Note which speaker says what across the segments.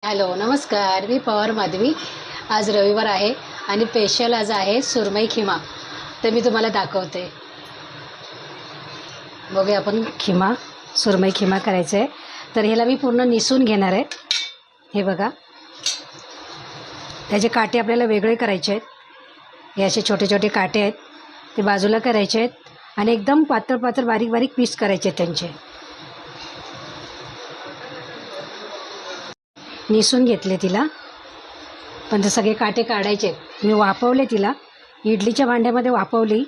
Speaker 1: Hello नमस्कार, मी पवार माधवी. आज रविवार आहे आणि स्पेशल आज आहे सुरमई खिमा. तर मी तुम्हाला दाखवते. बघूया आपण खिमा, सुरमई खिमा करायचं आहे. तर ह्याला मी पूर्ण निसून घेणार आहे. हे बघा, त्याचे काटे आपल्याला वेगळे करायचे आहेत. हे असे छोटे छोटे काटे आहेत, ते बाजूला करायचे आहेत आणि एकदम पातळ पातळ बारीक बारीक पीस करायचे आहेत त्यांचे. निसून घेतले तिला, पण ते सगळे काटे काढायचे. मी वाफवले तिला, इडलीच्या भांड्यामध्ये वाफवली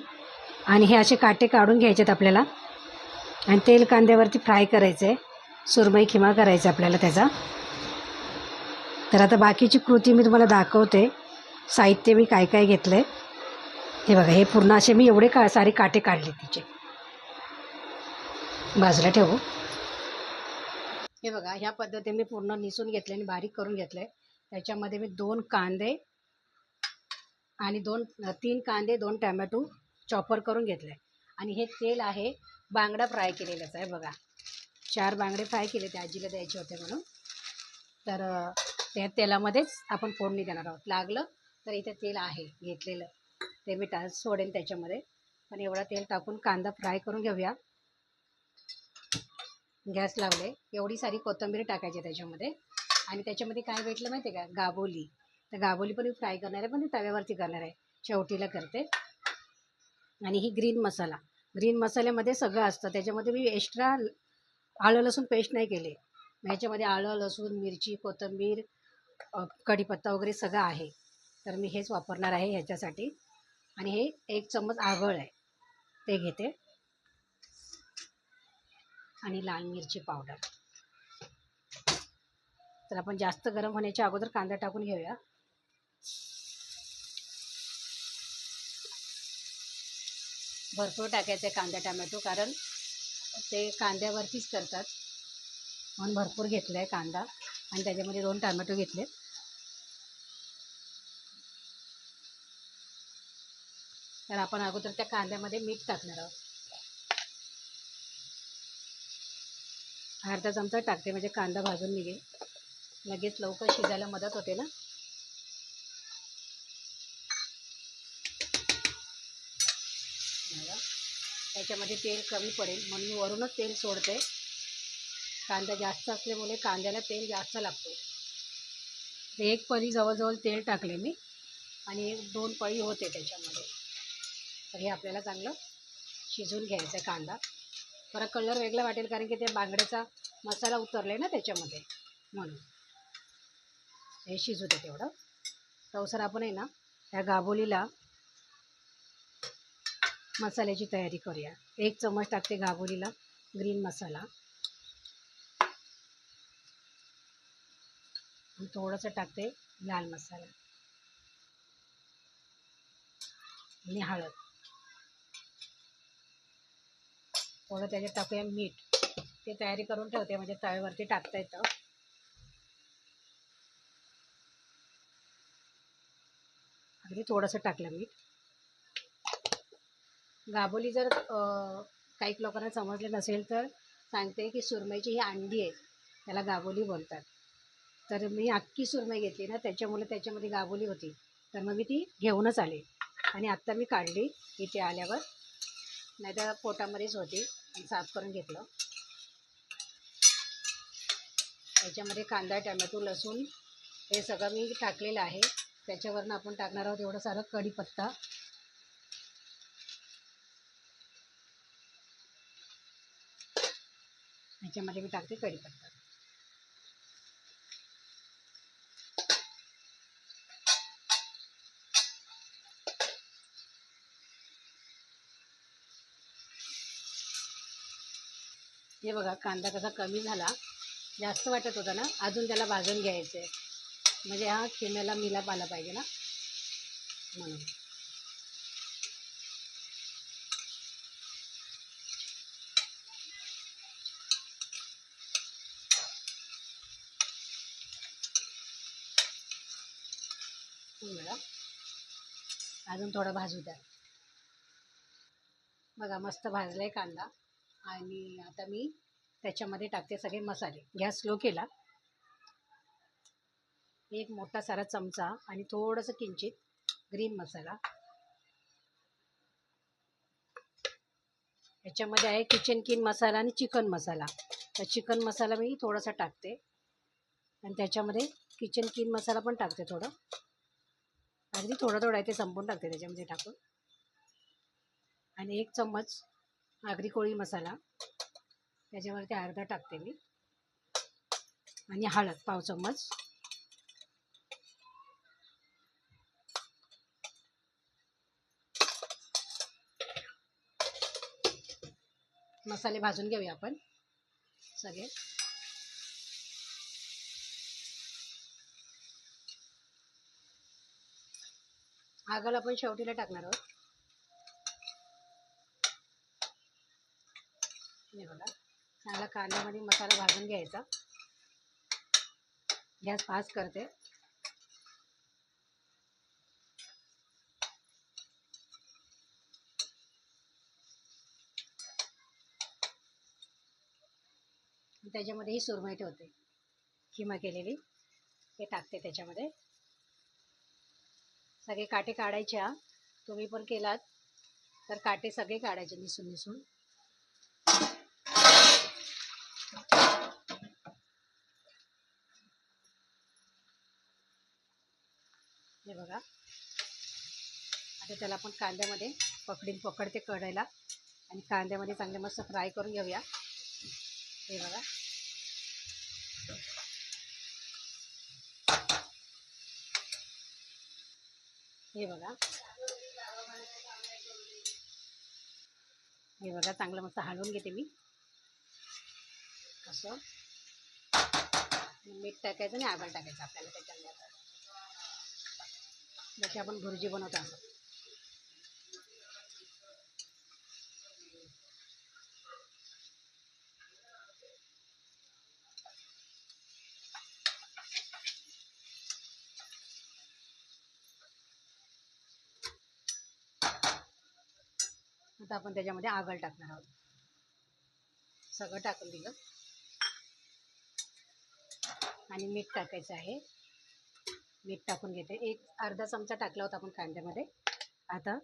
Speaker 1: आणि हे असे काटे काढून घ्यायचेत आपल्याला आणि तेल कांद्यावरती फ्राय करायचं आहे. सुरमई खिमा करायचा आपल्याला त्याचा. तर आता बाकीची कृती मी तुम्हाला दाखवते. साहित्य मी काय काय घेतलं आहे हे बघा. हे पूर्ण असे मी एवढे सारे काटे काढले तिचे. बाजूला ठेवू. हे बघा, ह्या पद्धतीने मी पूर्ण निसून घेतले आणि बारीक करून घेतले. त्याच्यामध्ये मी 2 कांदे आणि 3 कांदे 2 टॅमॅटो चॉपर करून घेतले. आणि हे तेल आहे बांगडा फ्राय केलेलाच आहे बघा. 4 बांगडे फ्राय केले, ते आजीला द्यायचे होते म्हणून. तर त्या तेलामध्येच आपण फोडणी देणार आहोत. लागलं तर इथे तेल आहे घेतलेलं, ते मी सोडेन त्याच्यामध्ये. पण एवढा तेल टाकून कांदा फ्राय करून घेऊया. गॅस लावले. एवढी सारी कोथिंबीर टाकायची त्याच्यामध्ये. आणि त्याच्यामध्ये काय भेटलं माहिती आहे का, गाबोली. तर गाबोली पण मी फ्राय करणार आहे, पण ती तव्यावरती करणार आहे, शेवटीला करते. आणि ही ग्रीन मसाला, ग्रीन मसाल्यामध्ये सगळं असतं. त्याच्यामध्ये मी एक्स्ट्रा आलं लसूण पेस्ट नाही केले. ह्याच्यामध्ये आलं लसूण मिरची कोथिंबीर कढीपत्ता वगैरे सगळं आहे. तर मी हेच वापरणार आहे ह्याच्यासाठी. आणि हे 1 चम्मच आगळ आहे, ते घेते. आणि लाल मिरची पावडर. तर आपण जास्त गरम होण्याच्या अगोदर कांदा टाकून घेऊया. भरपूर टाकायचं आहे कांदा टॅमॅटो, कारण ते कांद्यावरतीच करतात म्हणून भरपूर घेतलं आहे कांदा. आणि त्याच्यामध्ये 2 टॅमॅटो घेतले. तर आपण अगोदर त्या कांद्यामध्ये मीठ टाकणार आहोत. अर्धा चमचा टाकते, म्हणजे कांदा भाजून निघेल, लगेच लवकर शिजायला मदत होते ना. त्याच्यामध्ये तेल कमी पडेल म्हणून मी वरूनच तेल सोडते. कांदा जास्त असल्यामुळे कांद्याला तेल जास्त लागतो. 1 पळी जवळजवळ तेल टाकले मी आणि 2 पळी होते त्याच्यामध्ये. तर हे आपल्याला चांगलं शिजवून घ्यायचं आहे कांदा. थोडा कलर वेगळा वाटेल, कारण की ते बांगड्याचा मसाला उतरला आहे ना त्याच्यामध्ये, म्हणून. हे शिजू दे तेवढं. तवसर आपण आहे ना त्या गाबोलीला मसाल्याची तयारी करूया. 1 चम्मच टाकते गाबोलीला ग्रीन मसाला. आणि थोडंसं टाकते लाल मसाला आणि हळद. थोडं त्याच्यात टाकूया मीठ. ते तयारी करून ठेवते, म्हणजे तव्यावरती टाकता येतं. अगदी थोडंसं टाकलं मीठ. गाबोली जर काही लोकांना समजले नसेल तर सांगते की सुरमईची ही अंडी आहे, त्याला गाबोली बोलतात. तर मी अख्खी सुरमई घेतली ना, त्याच्यामुळे त्याच्यामध्ये गाबोली होती. तर मग मी ती घेऊनच आले आणि आत्ता मी काढली इथे आल्यावर, नाहीतर पोटामध्येच होती. साफ करून घेतलं. त्याच्यामध्ये कांदा टॅमॅटो लसूण हे सगळं मी टाकलेलं आहे. त्याच्यावरनं आपण टाकणार आहोत एवढं सारं कढीपत्ता. ह्याच्यामध्ये मी टाकते कढीपत्ता. हे बघा, कांदा कसा कमी झाला. जास्त वाटत होता ना, अजून त्याला भाजून घ्यायचं आहे, म्हणजे हा खिम्याला मिलाप आला पाहिजे ना, म्हणून. बघा, अजून थोडा भाजू द्या. बघा, मस्त भाजलाय कांदा. आणि आता मी त्याच्यामध्ये टाकते सगळे मसाले. गॅस स्लो केला. एक मोठा सारा चमचा आणि थोडंसं किंचित ग्रीन मसाला. याच्यामध्ये आहे किचन किंग मसाला आणि चिकन मसाला. तर चिकन मसाला मी थोडासा टाकते आणि त्याच्यामध्ये किचन किंग मसाला पण टाकते थोडं. अगदी थोडं थोडं आहे ते संपवून टाकते त्याच्यामध्ये टाकून. आणि 1 चम्मच आगरी कोळी मसाला त्याच्यावरती अर्धा टाकते मी. आणि हळद पाव चम्मच. मसाले भाजून घेऊया आपण सगळे. आगळ आपण शेवटीला टाकणार आहोत. हे बघा, चांगला कांद्यामध्ये मसाला भाजून घ्यायचा. गॅस फास्ट करते. त्याच्यामध्ये ही सुरमई ठेवते किमा केलेली, ते टाकते त्याच्यामध्ये. सगळे काटे काढायचे. तुम्ही पण केलात तर काटे सगळे काढायचे निसून निसून. हे बघा, आता त्याला आपण कांद्यामध्ये पकडते कढईला आणि कांद्यामध्ये चांगले मस्त फ्राय करून घेऊया. हे बघा, हे बघा, हे बघा, चांगलं मस्त हलवून घेते मी असं. मीठ टाकायचं आणि आगळ टाकायचं आपल्याला त्याच्यामध्ये. आता जशी आपण भुर्जी बनवतो असं. आता आपण त्याच्यामध्ये आगळ टाकणार आहोत. सगळं टाकून दिलं आणि मीठ टाकायचं आहे. मीठ टाकून घेते. अर्धा चमचा टाकला होता आपण कांद्यामध्ये. आता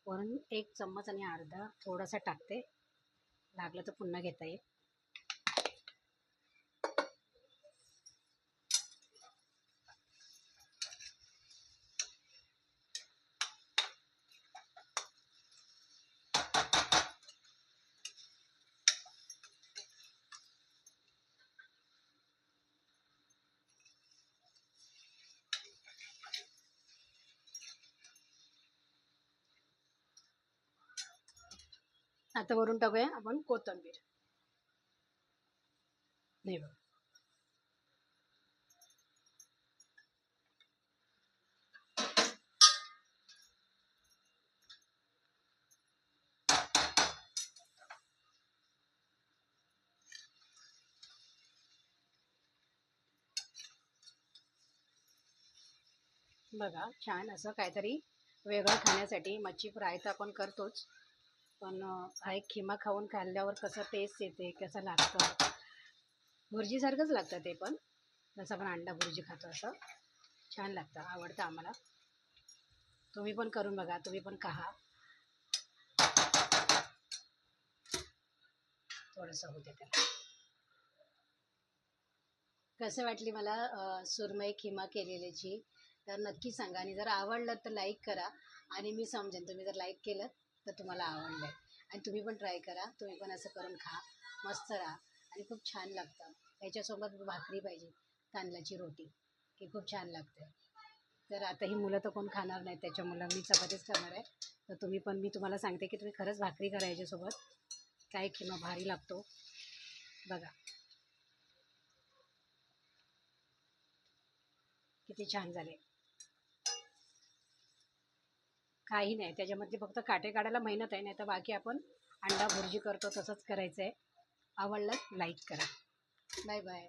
Speaker 1: वरून 1 चम्मच आणि अर्धा थोडासा टाकते. लागलं तर पुन्हा घेता येईल. आता वरून टाकूया आपण कोथिंबीर. नाही बघ, बघा छान असं काहीतरी वेगळं खाण्यासाठी. मच्छी फ्राय तर आपण करतोच, पण हा एक खिमा खाऊन खाल्ल्यावर कसं टेस्ट येते, कसं लागतं. भुर्जीसारखंच लागतं ते पण, जसं आपण अंडा भुर्जी खातो असं छान लागतं. आवडतं आम्हाला. तुम्ही पण करून बघा, तुम्ही पण खा. थोडंसं होते त्याला. कसं वाटली मला सुरमई खिमा केलेल्याची तर नक्की सांगा. आणि जर आवडलं तर लाईक करा. आणि मी समजेन तुम्ही जर लाईक केलं तर तुम्हाला आवडलं आहे. आणि तुम्ही पण ट्राय करा. तुम्ही पण असं करून खा. मस्त राहा आणि खूप छान लागतं. त्याच्यासोबत भाकरी पाहिजे, तांदळाची रोटी, की खूप छान लागते. तर आता ही मुलं तर कोण खाणार नाही, त्याच्यामुळं मी चपातीच करणार आहे. तर तुम्ही पण, मी तुम्हाला सांगते की तुम्ही खरंच भाकरी करा याच्यासोबत. काय खिमा भारी लागतो. बघा किती छान झाले. काही नाही त्याच्यामध्ये, फक्त काटे काढायला मेहनत आहे. नाही तर बाकी आपण अंडा भुर्जी करतो तसंच करायचं आहे. आवडलं लाईक करा. Bye bye.